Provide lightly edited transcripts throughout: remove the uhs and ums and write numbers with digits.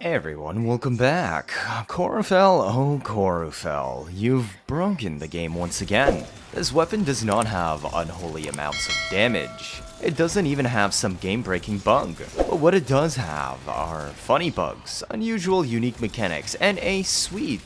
Hey everyone, welcome back. Corufell, oh Corufell, you've broken the game once again. This weapon does not have unholy amounts of damage. It doesn't even have some game-breaking bug. But what it does have are funny bugs, unusual unique mechanics, and a sweet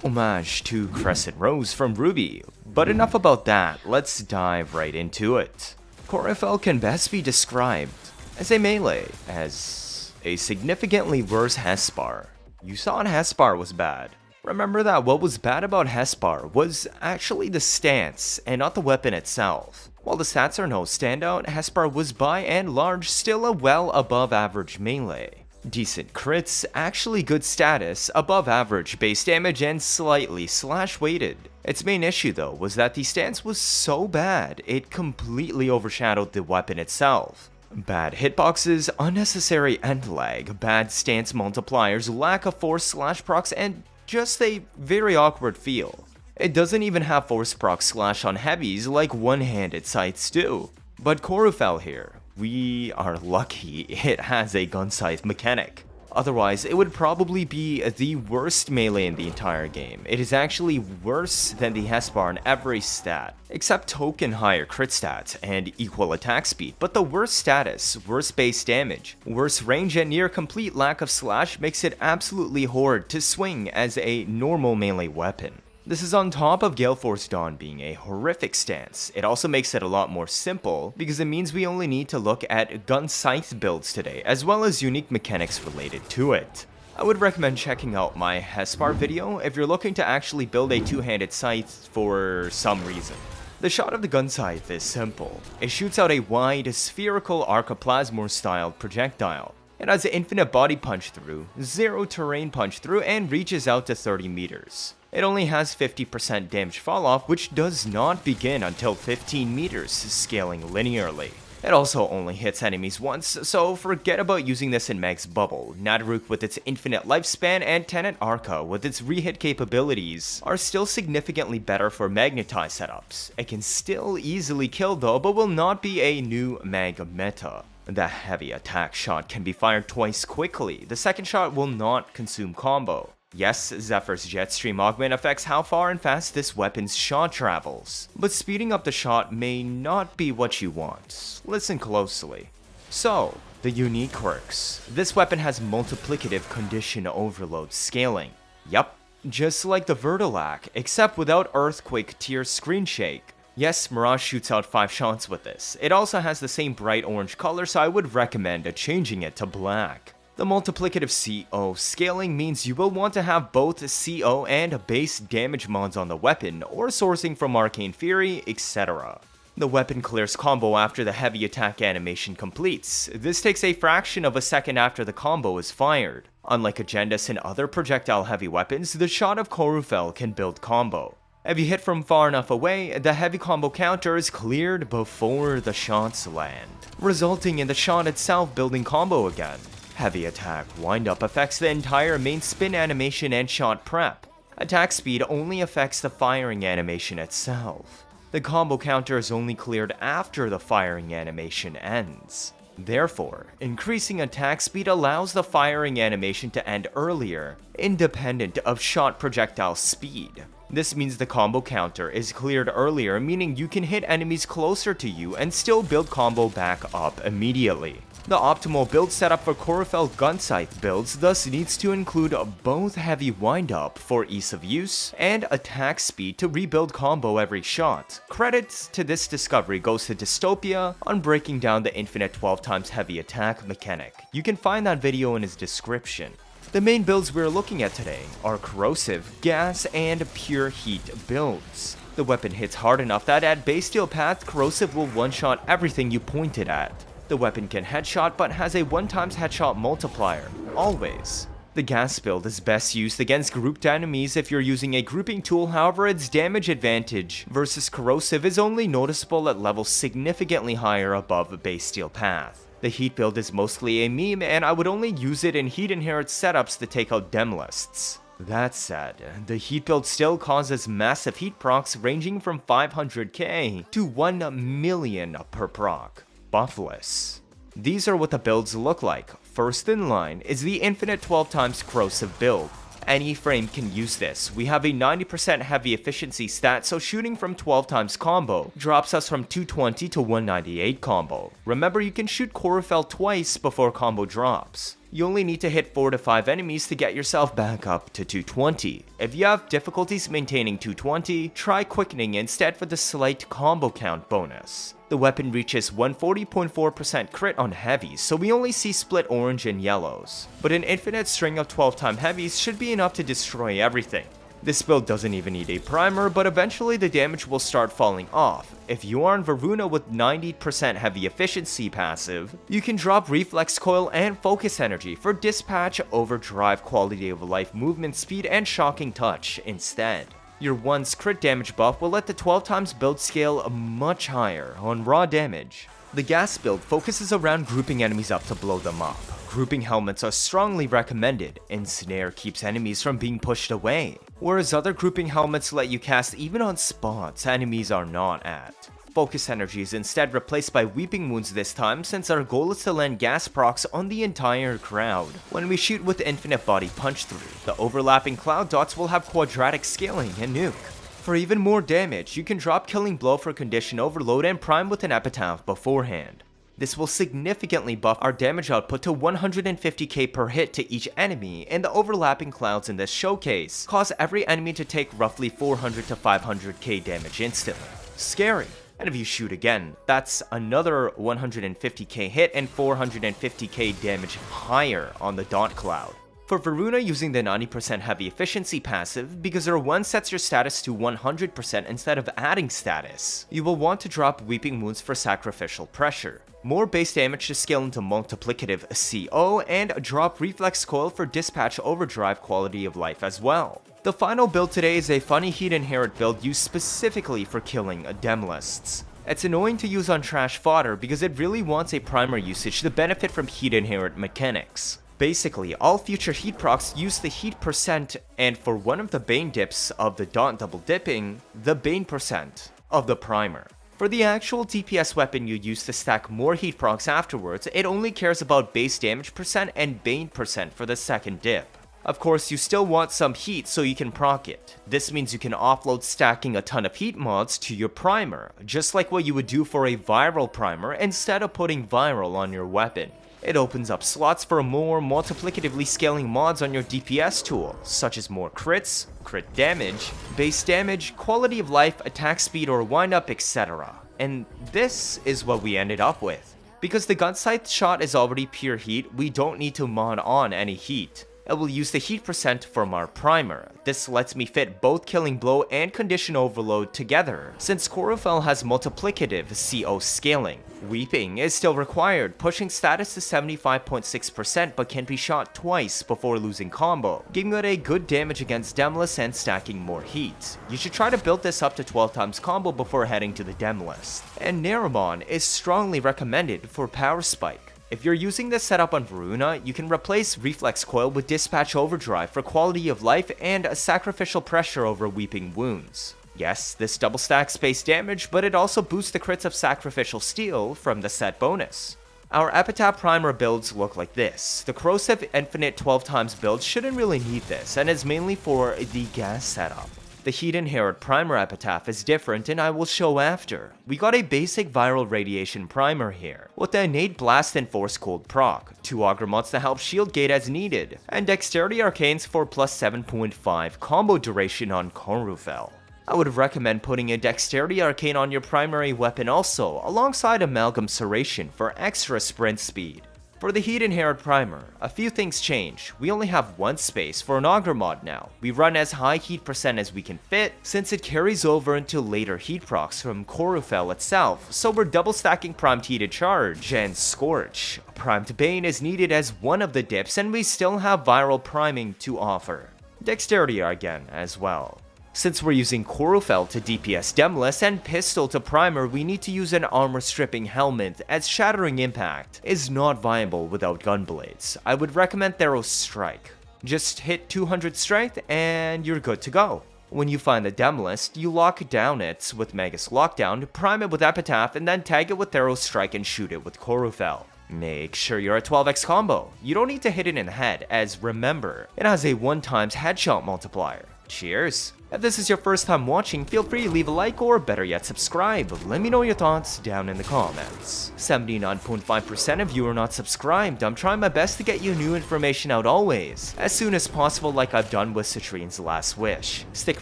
homage to Crescent Rose from Ruby. But enough about that, let's dive right into it. Corufell can best be described as a melee, as a significantly worse Hespar. You thought Hespar was bad. Remember that what was bad about Hespar was actually the stance and not the weapon itself. While the stats are no standout, Hespar was by and large still a well above average melee. Decent crits, actually good status, above average base damage, and slightly slash weighted. Its main issue though was that the stance was so bad it completely overshadowed the weapon itself. Bad hitboxes, unnecessary end lag, bad stance multipliers, lack of force slash procs, and just a very awkward feel. It doesn't even have force proc slash on heavies like one-handed scythes do. But Corufell here, we are lucky it has a Gunscythe mechanic. Otherwise, it would probably be the worst melee in the entire game. It is actually worse than the Hespar in every stat, except token higher crit stats and equal attack speed, but the worst status, worse base damage, worse range, and near complete lack of slash makes it absolutely horrid to swing as a normal melee weapon. This is on top of Galeforce Dawn being a horrific stance. It also makes it a lot more simple, because it means we only need to look at Gunscythe builds today, as well as unique mechanics related to it. I would recommend checking out my Hespar video if you're looking to actually build a two-handed scythe for some reason. The shot of the Gunscythe is simple. It shoots out a wide, spherical Archoplasmor-styled projectile. It has an infinite body punch through, zero terrain punch through, and reaches out to 30 meters. It only has 50% damage falloff, which does not begin until 15 meters, scaling linearly. It also only hits enemies once, so forget about using this in Meg's Bubble. Nadruk with its infinite lifespan and Tenet Arca with its rehit capabilities are still significantly better for Magnetize setups. It can still easily kill though, but will not be a new Mag meta. The heavy attack shot can be fired twice quickly. The second shot will not consume combo. Yes, Zephyr's Jetstream augment affects how far and fast this weapon's shot travels, but speeding up the shot may not be what you want. Listen closely. So, the unique quirks. This weapon has multiplicative condition overload scaling. Yup, just like the Vertilac, except without Earthquake tier screen shake. Yes, Mirage shoots out 5 shots with this. It also has the same bright orange color, so I would recommend changing it to black. The multiplicative CO scaling means you will want to have both CO and base damage mods on the weapon, or sourcing from Arcane Fury, etc. The weapon clears combo after the heavy attack animation completes. This takes a fraction of a second after the combo is fired. Unlike Agendas and other projectile heavy weapons, the shot of Corufell can build combo. If you hit from far enough away, the heavy combo counter is cleared before the shots land, resulting in the shot itself building combo again. Heavy attack wind-up affects the entire main spin animation and shot prep. Attack speed only affects the firing animation itself. The combo counter is only cleared after the firing animation ends. Therefore, increasing attack speed allows the firing animation to end earlier, independent of shot projectile speed. This means the combo counter is cleared earlier, meaning you can hit enemies closer to you and still build combo back up immediately. The optimal build setup for Corufell Gunscythe builds thus needs to include both heavy wind-up for ease of use and attack speed to rebuild combo every shot. Credit to this discovery goes to Dystopia on breaking down the infinite 12 times heavy attack mechanic. You can find that video in his description. The main builds we're looking at today are Corrosive, Gas, and Pure Heat builds. The weapon hits hard enough that at base steel path, Corrosive will one-shot everything you point it at. The weapon can headshot but has a 1x headshot multiplier, always. The gas build is best used against grouped enemies if you're using a grouping tool, however its damage advantage versus Corrosive is only noticeable at levels significantly higher above base steel path. The heat build is mostly a meme and I would only use it in heat inherit setups to take out Demolysts. That said, the heat build still causes massive heat procs ranging from 500k to 1 million per proc. Buffless. These are what the builds look like. First in line is the infinite 12 times corrosive build. Any frame can use this. We have a 90% heavy efficiency stat, so shooting from 12 times combo drops us from 220 to 198 combo. Remember, you can shoot Corufell twice before combo drops. You only need to hit 4 to 5 enemies to get yourself back up to 220. If you have difficulties maintaining 220, try quickening instead for the slight combo count bonus. The weapon reaches 140.4% crit on heavies, so we only see split orange and yellows. But an infinite string of 12-time heavies should be enough to destroy everything. This build doesn't even need a primer, but eventually the damage will start falling off. If you are on Voruna with 90% heavy efficiency passive, you can drop Reflex Coil and Focus Energy for Dispatch, Overdrive, Quality of Life, Movement Speed, and Shocking Touch instead. Your once crit damage buff will let the 12 times build scale much higher on raw damage. The gas build focuses around grouping enemies up to blow them up. Grouping helmets are strongly recommended. Ensnare keeps enemies from being pushed away, whereas other grouping helmets let you cast even on spots enemies are not at. Focus Energy is instead replaced by Weeping Wounds this time, since our goal is to land gas procs on the entire crowd. When we shoot with Infinite Body Punch Through, the overlapping cloud dots will have quadratic scaling and Nuke. For even more damage, you can drop Killing Blow for Condition Overload and prime with an Epitaph beforehand. This will significantly buff our damage output to 150k per hit to each enemy, and the overlapping clouds in this showcase cause every enemy to take roughly 400 to 500k damage instantly. Scary. And if you shoot again, that's another 150k hit and 450k damage higher on the Daunt Cloud. For Voruna, using the 90% heavy efficiency passive, because her 1 sets your status to 100% instead of adding status, you will want to drop Weeping Wounds for Sacrificial Pressure, more base damage to scale into Multiplicative CO, and drop Reflex Coil for Dispatch, Overdrive, Quality of Life as well. The final build today is a funny Heat Inherit build used specifically for killing Demolysts. It's annoying to use on trash fodder because it really wants a primer usage to benefit from Heat Inherit mechanics. Basically, all future heat procs use the heat percent, and for one of the Bane dips of the Daunt double dipping, the Bane percent of the primer. For the actual DPS weapon you use to stack more heat procs afterwards, it only cares about base damage percent and Bane percent for the second dip. Of course, you still want some heat so you can proc it. This means you can offload stacking a ton of heat mods to your primer, just like what you would do for a viral primer instead of putting viral on your weapon. It opens up slots for more multiplicatively scaling mods on your DPS tool, such as more crits, crit damage, base damage, quality of life, attack speed or windup, etc. And this is what we ended up with. Because the Gunscythe shot is already pure heat, we don't need to mod on any heat. It will use the heat percent from our primer. This lets me fit both Killing Blow and Condition Overload together, since Corufell has multiplicative CO scaling. Weeping is still required, pushing status to 75.6% but can be shot twice before losing combo, giving it a good damage against Demolyst and stacking more heat. You should try to build this up to 12 times combo before heading to the Demolyst. And Naramon is strongly recommended for Power Spike. If you're using this setup on Voruna, you can replace Reflex Coil with Dispatch Overdrive for Quality of Life and a Sacrificial Pressure over Weeping Wounds. Yes, this double stacks base damage, but it also boosts the crits of Sacrificial Steel from the set bonus. Our Epitaph primer builds look like this. The Corrosive Infinite 12 times build shouldn't really need this, and is mainly for the gas setup. The Heat Inherit primer Epitaph is different, and I will show after. We got a basic viral radiation primer here, with the innate blast and force cold proc, 2 auger mods to help shield gate as needed, and dexterity arcanes for plus 7.5 combo duration on Corufell. I would recommend putting a dexterity arcane on your primary weapon also, alongside amalgam serration for extra sprint speed. For the Heat Inherit primer, a few things change. We only have one space for an auger mod now. We run as high heat percent as we can fit, since it carries over into later heat procs from Corufell itself, so we're double stacking primed heated charge and scorch. Primed Bane is needed as one of the dips, and we still have viral priming to offer. Dexterity again as well. Since we're using Corufell to DPS Demolyst and Pistol to primer, we need to use an armor stripping helmet, as Shattering Impact is not viable without Gunblades. I would recommend Theros Strike. Just hit 200 strength and you're good to go. When you find the Demolyst, you lock down it with Magus Lockdown, prime it with Epitaph, and then tag it with Theros Strike and shoot it with Corufell. Make sure you're a 12x combo. You don't need to hit it in the head, as remember, it has a 1x headshot multiplier. Cheers! If this is your first time watching, feel free to leave a like or better yet subscribe. Let me know your thoughts down in the comments. 79.5% of you are not subscribed. I'm trying my best to get you new information out always, as soon as possible like I've done with Citrine's Last Wish. Stick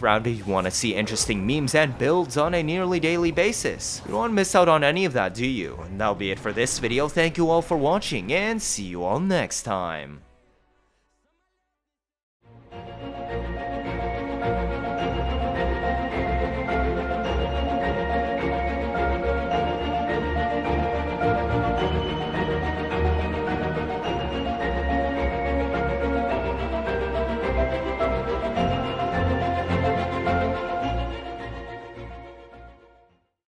around if you want to see interesting memes and builds on a nearly daily basis. You don't want to miss out on any of that, do you? And that'll be it for this video. Thank you all for watching and see you all next time.